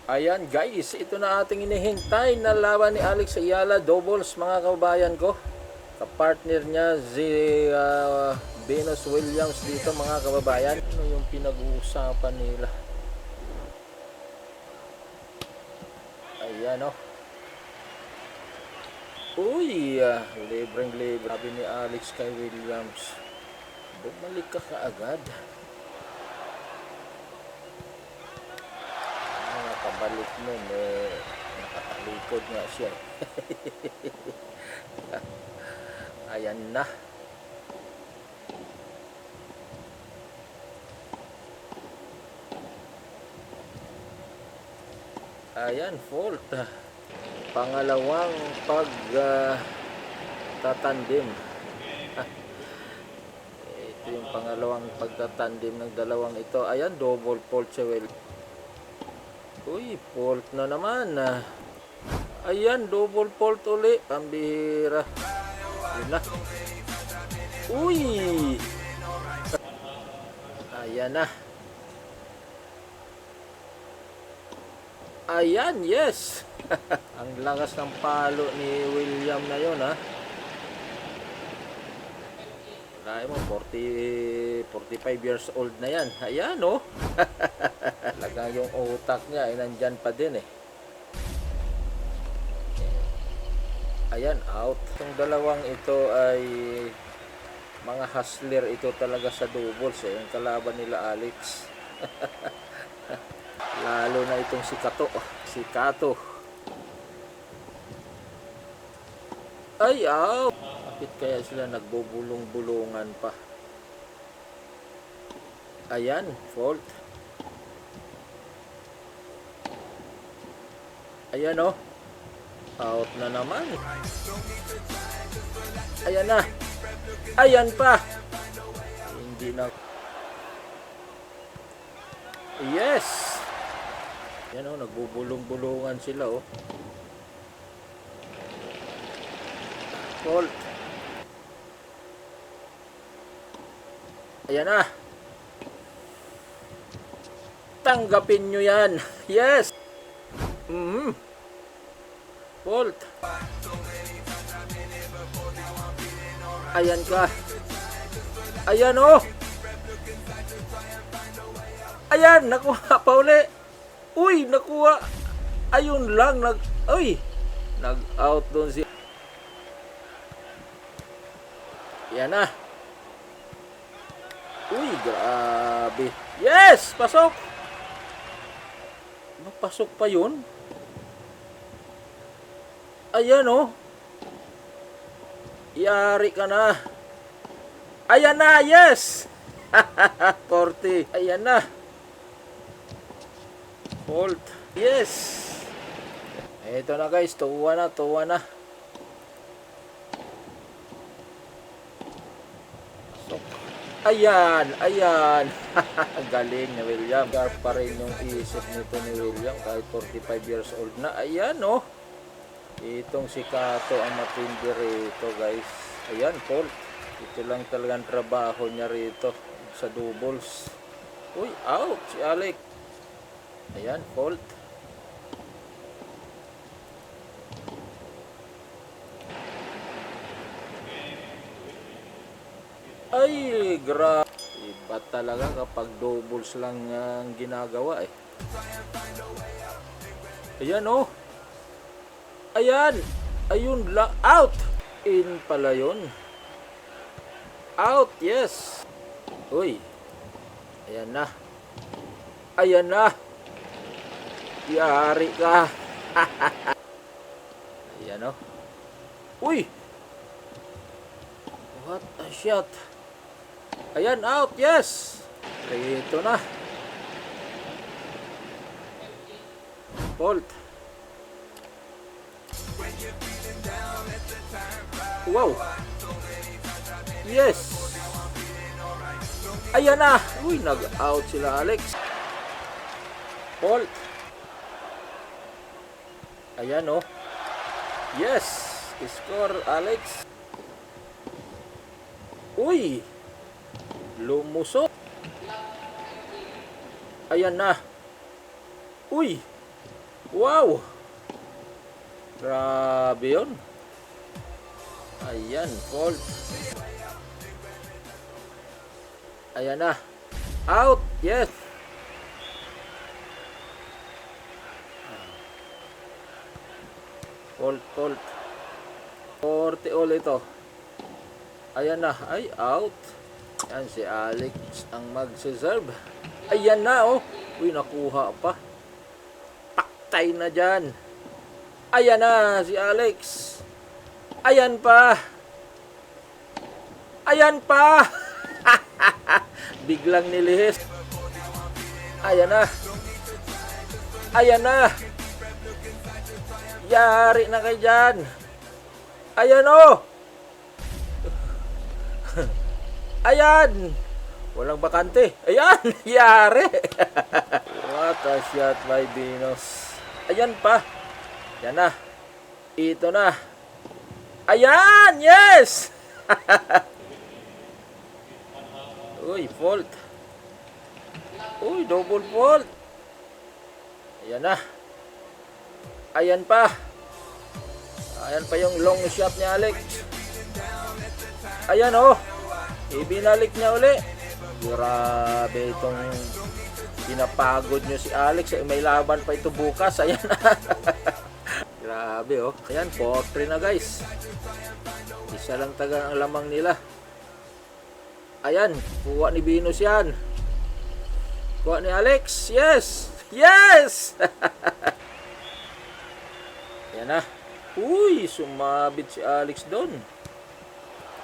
Ayan guys, ito na ating inihintay na laban ni Alex Ayala, doubles mga kabayan ko. Kapartner niya si Venus Williams dito mga kababayan. Ano yung pinag-uusapan nila? Ayan o. Uy, libreng-libre. Sabi ni Alex kay Williams, bumalik ka kaagad. Nakabalik nun nakatalikod nga siya. Ayan na. Ayan, fault. Pangalawang tatandim. Ito yung pangalawang pagtatandim ng dalawang ito. Ayan, double fault siya. Uy, fault na naman. Ayan, double fault uli. Pambihira. Yun na. Uy! Ayan na. Ayan, yes! Ang lakas ng palo ni William na yun, ha? Kaya mo, 45 years old na yan. Ayan, oh! Talagang yung utak niya ay nandyan pa din, eh. Ayan, out. Itong dalawang ito ay mga hustler ito talaga sa doubles, eh. Yung kalaban nila Alex. Lalo na itong si Kato. Si Kato. Ay, out! Bakit kaya sila nagbubulong-bulungan pa? Ayan, fault. Ayan, oh. Out na naman. Ayan na. Ayan pa. Hindi na. Yes. Yan, oh, nagbubulong-bulungan sila, oh. Fault. Ayan na. Tanggapin nyo yan. Yes. Fault. Ayan ka. Ayan, oh. Ayan, nakuha pa uli. Uy, nakuha. Ayun lang, nag-out doon si. Yan na. Uy, grabe. Yes, pasok. Napasok pa yun. Ayan, oh. Yari ka na. Ayan na, yes. 40. Ayan na. Fault. Yes. Ito na guys, tuwa na. So, ayan. Galing ni William. Sharp pa rin yung isip nito ni William kahit 45 years old na. Ayan, oh. Itong si Kato ang matindi rito guys. Ayan, fault. Ito lang talagang trabaho niya rito sa doubles. Uy, out si Alex. Ayan, fault. Ay, grabe. Iba talaga kapag doubles lang ang ginagawa, eh. Ayan, oh. Ayan. Ayun lang. Out. In pala yun. Out, yes. Uy. Ayan na. Ayan na. Yari ka. Ayan, oh. Uy. What a shot. Ayan, out, yes. Ito na. Fault. Wow. Yes. Ayan na. Uy, nag-out sila Alex. Fault. Ayan, oh. Yes. Score Alex. Uy. Lumusot. Ayan na. Uy. Wow! Grabe yun. Ayan, fault. Ayan na. Out! Yes! Fault, fault. 40 all ito. Ayan na. Ay, out. Ayan, si Alex ang magsiserve. Ayan na, oh. Uy, nakuha pa. Paktay na dyan. Ayan na, si Alex. Ayan pa. Ayan pa. Biglang nilihis. Ayan na. Ayan na. Yari na kayo dyan. Ayan, oh. Ayan. Walang bakante. Ayan. Yari. What a shot by Venus. Ayan pa. Yan na. Ito na. Ayan. Yes. Uy, fault. Uy, double fault. Ayan na. Ayan pa. Ayan pa yung long shot ni Alex. Ayan, oh. Ibinalik niya uli. Grabe itong pinapagod nyo si Alex. May laban pa ito bukas. Ayan. Grabe, oh. Ayan, 4-3 na, guys. Isa lang taga ang lamang nila. Ayan, kuha ni Venus yan. Kuha ni Alex. Yes! Yes! Ayan na. Uy, sumabit si Alex doon.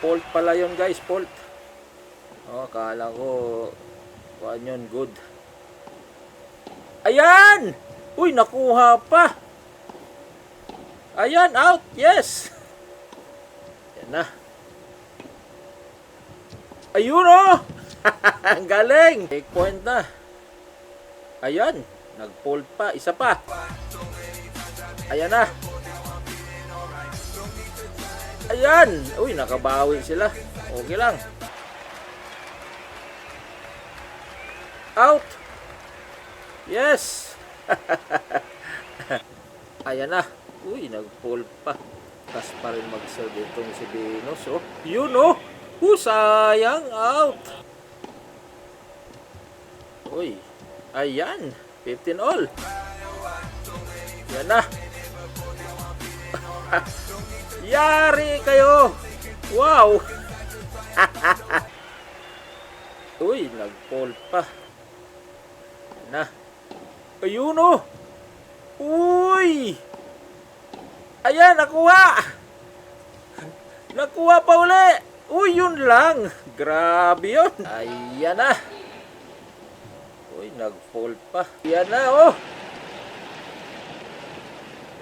Fault pala yun, guys. Fault. Oh, akala ko kuhaan yun. Good. Ayan! Uy, nakuha pa. Ayan, out. Yes! Ayan na. Ayun, oh! Ang galing! Take point na. Ayan. Nag-fold pa. Isa pa. Ayan na. Ayan. Uy, nakabawi sila. Okay lang. Out. Yes. Ayan na. Uy, nag-fold pa. Tas pa rin mag-serve itong si Venus. Oh. Yun, oh. Sayang. Out. Uy. Ayan. 15 all. Yan na. Yari kayo. Wow. Uy, nag-fall pa. Yan na. Ayun, oh. Uy. Ayan, nakuha. Nakuha pa uli. Uy, yun lang. Grabe yun. Ayan na. Uy, nag-fall pa. Ayan na, oh.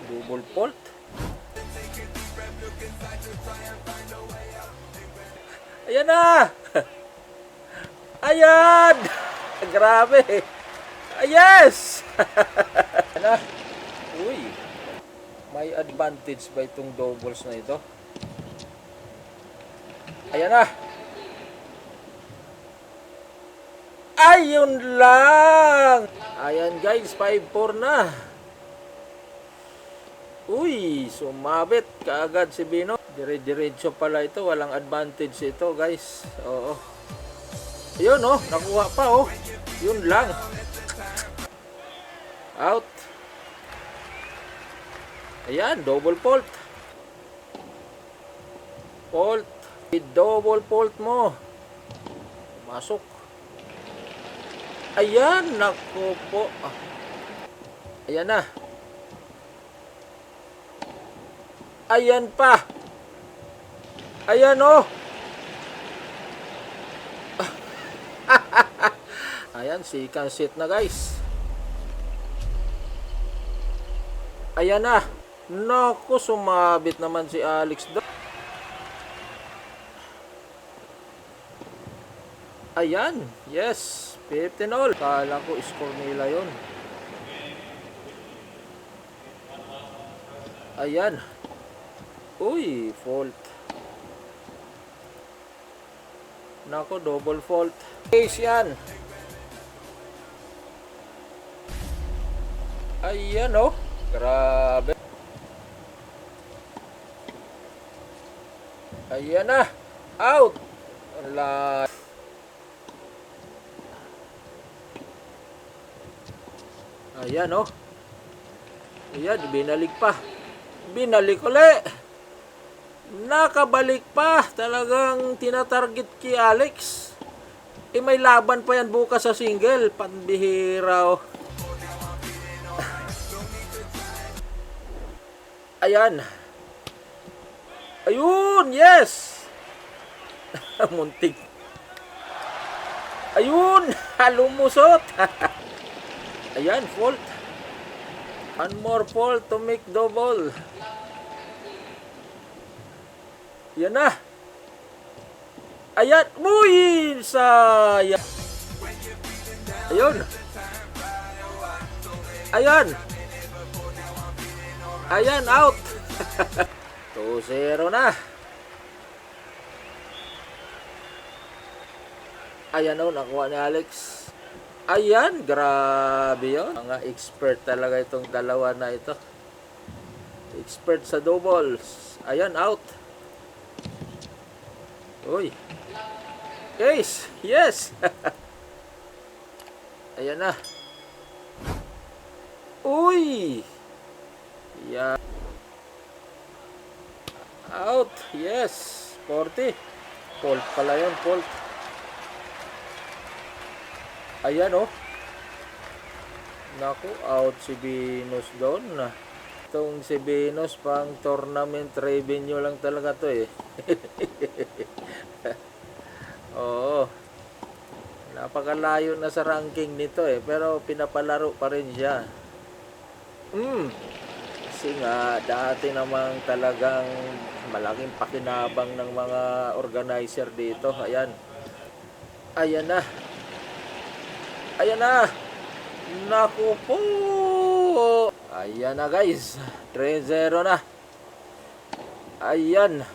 Double fault. Ayan na. Ayan. Grabe. Yes. Ayan na. Uy. May advantage ba itong doubles na ito? Ayan na. Ayun lang. Ayan, guys, 5-4 na. Uy, sumabit kaagad si Bino. Dire-diretso pala ito. Walang advantage ito, guys. Oo. Ayun, oh. Nakuha pa, oh. Yun lang. Out. Ayan, double fault. Fault. Double fault mo. Masok. Ayan, naku po. Ayan na. Ayan pa. Ayan, oh. Ayan, second set na, guys. Ayan na. Naku, sumabit naman si Alex doon. Ayan. Yes. 15 all. Kala ko score nila yun. Ayan. Uy, fault. Nako, double fault. Case yan. Ayan, oh. Grabe. Ayan na. Out. Wala. Ayan oh. Ayan, binalik pa. Binalik uli. Nakabalik pa. Talagang tinatarget kay Alex. May laban pa yan bukas sa single. Panbihira oh. Ayan. Ayun, yes. Muntik. Ayun, lumusot. Ayan, fault. One more fault to make double. Yan na. Ayan, uy, sayang. Ayun. Ayan. Ayan, out. 2-0 na. Ayan o, nakuha ni Alex. Ayan, grabe yun. Mga expert talaga itong dalawa na ito. Expert sa doubles. Ayan, out. Uy. Ace. Yes. Ayan na. Uy. Yeah. Out. Yes. 40. Fault pala yun. Fault. Ayan oh. Naku, out si Venus doon. Itong si Venus pang tournament revenue lang talaga to eh. Oo. Napakalayo na sa ranking nito eh. Pero pinapalaro pa rin siya. Kasi nga, dati namang talagang malaking pakinabang ng mga organizer dito. Ayan. Ayan na. Ayan na. Naku po. Ayan na guys. 3-0 na. Ayan.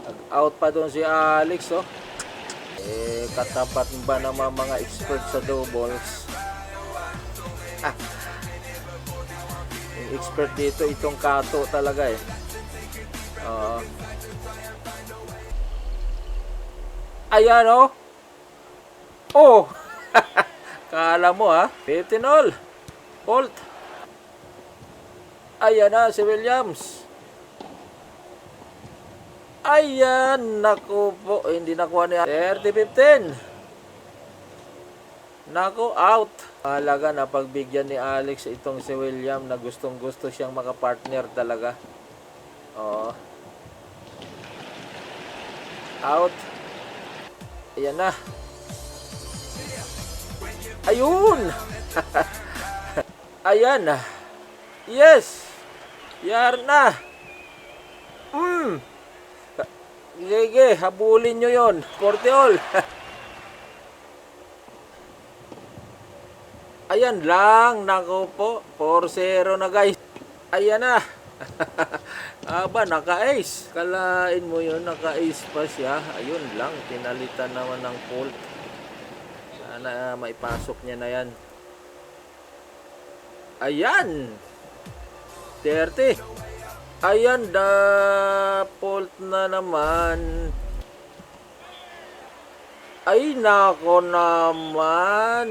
Nag-out pa doon si Alex oh. Katapat ba naman mga expert sa doubles? Yung expert dito itong Kato talaga eh. Ayan oh. Oh. Kala mo ha. 15 all. Fault. Ayan na si Williams. Ayan. Naku po. Hindi nakuha niya. 30-15. Naku, out. Talaga na pagbigyan ni Alex itong si William na gustong gusto siyang makapartner talaga. Oo. Out. Ayan na. Ayun. Ayan na. Yes. Yar na. Sige, habulin nyo yun. 40 all. Ayan lang. Naku po. 4-0 na guys. Ayan na. Aba, naka-ace. Kalain mo yun. Naka-ace pa siya. Ayun lang. Pinalitan naman ng fault. Sana maipasok niya na yan. Ayan. 30. Ayan, fault na naman. Ay, nako naman.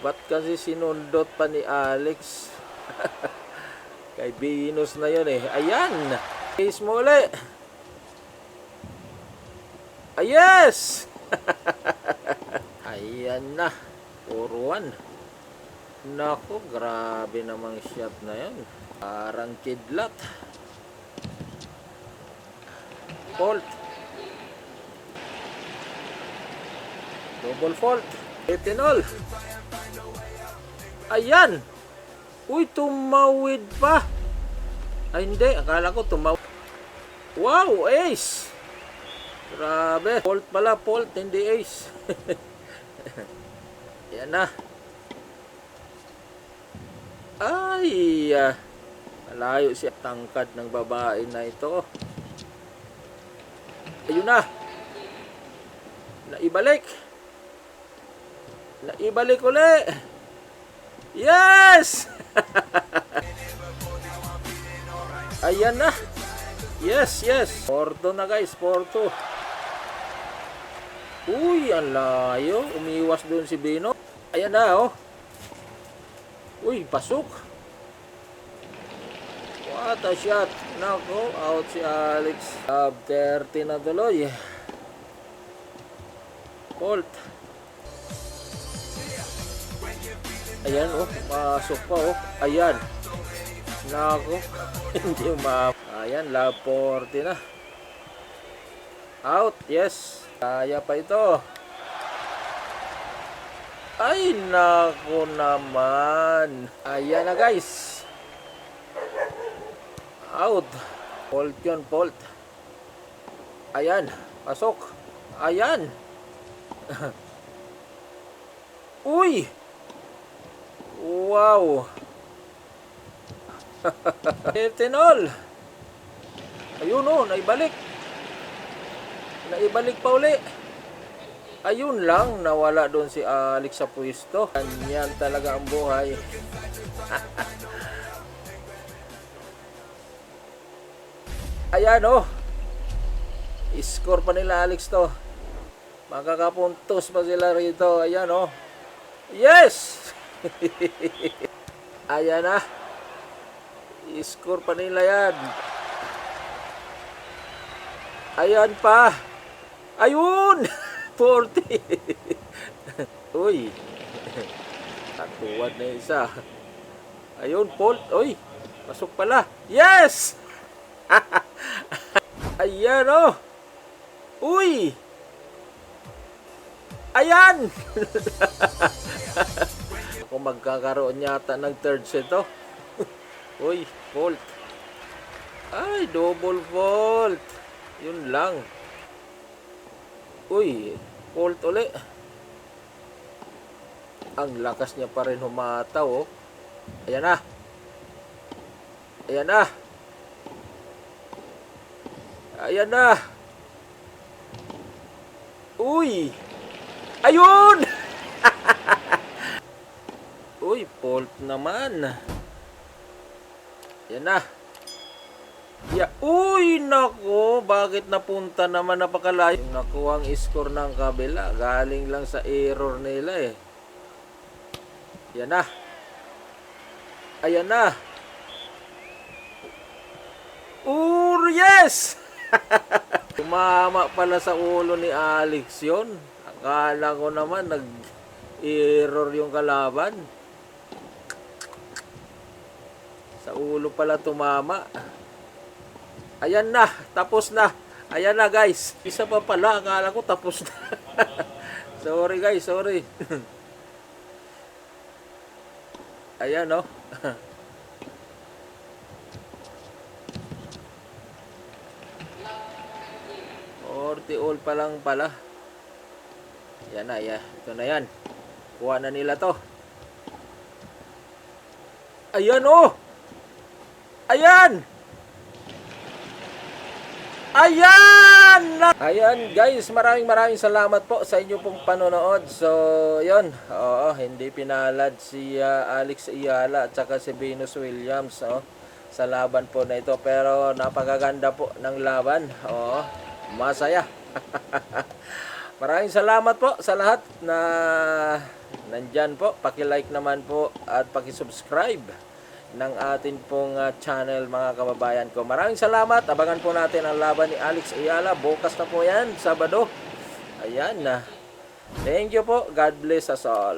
Ba't kasi sinundot pa ni Alex? Kay Venus na yun eh. Ayan. Case mo ulit. Yes! Ayan na. 4-1. Naku, grabe namang shot na yan. Parang kidlat. Fault. Double fault. 18 all. Ayan. Uy, tumawid pa. Ay, hindi. Akala ko tumawid. Wow, ace. Grabe. Fault pala, fault. Hindi ace. Ayan na. Ay, malayo siya. Tangkad ng babae na ito. Ayun na. Naibalik. Naibalik ulit. Yes! Ayan na. Yes, yes. 4-2 na guys, 4-2. Uy, ang layo. Umiwas doon si Bino. Ayan na, oh. Uy, pasok. What a shot. Nako, out si Alex. Sub 30 na tuloy. Colt. Ayan, oh. Pasok pa, oh. Ayan. Nako. Hindi ayan, love 40 na. Out, yes. Kaya pa ito. Ay, nako naman. Ayan na guys. Out. Fault yun, fault. Ayan, pasok. Ayan. Uy. Wow. Etenol. Ayun o, naibalik. Naibalik pa uli. Ayun lang, nawala doon si Alex sa pwesto. Ganyan talaga ang buhay. Ayan o. Score pa nila Alex to. Makakapuntos pa sila rito. Ayan o. Yes! Ayan na. I-score pa nila yan. Ayan pa. Ayun! 40. Uy. Tatuwad na isa. Ayun, fault. Uy, pasok pala. Yes! Ayan oh. Uy! Ayan! Kung magkakaroon yata ng third set oh. Uy, fault. Ay, double fault. Yun lang. Uy, fault uli. Ang lakas niya pa rin humataw oh. Ayan na. Ayan na. Ayan na. Uy. Ayun. Uy, fault naman. Ayan na. Yeah. Uy, nako, bakit napunta naman napakalayo? Nakuha ang score ng kabila. Galing lang sa error nila eh. Yan na. Ayan na. Yes! Tumama pala sa ulo ni Alex yun. Akala ko naman nag-error yung kalaban. Sa ulo pala tumama. Ayan na, tapos na. Ayan na guys. Isa pa pala, akala ko tapos na. Sorry guys, sorry. Ayan oh. 40 all pa lang pala. Yan na, yan. Ito na yan. Kuha na nila to. Ayan oh. Ayan. Ayan! Ayan guys, maraming salamat po sa inyo pong panonood. So, yun. Oo, hindi pinalad si Alex Ayala at saka si Venus Williams sa laban po na ito. Pero napakaganda po ng laban. Oo, masaya. Maraming salamat po sa lahat na nandyan po. Paki-like naman po at paki-subscribe ng atin pong channel mga kababayan ko. Maraming salamat. Abangan po natin ang laban ni Alex Ayala. Bukas na po yan, Sabado. Ayan na. Thank you po. God bless us all.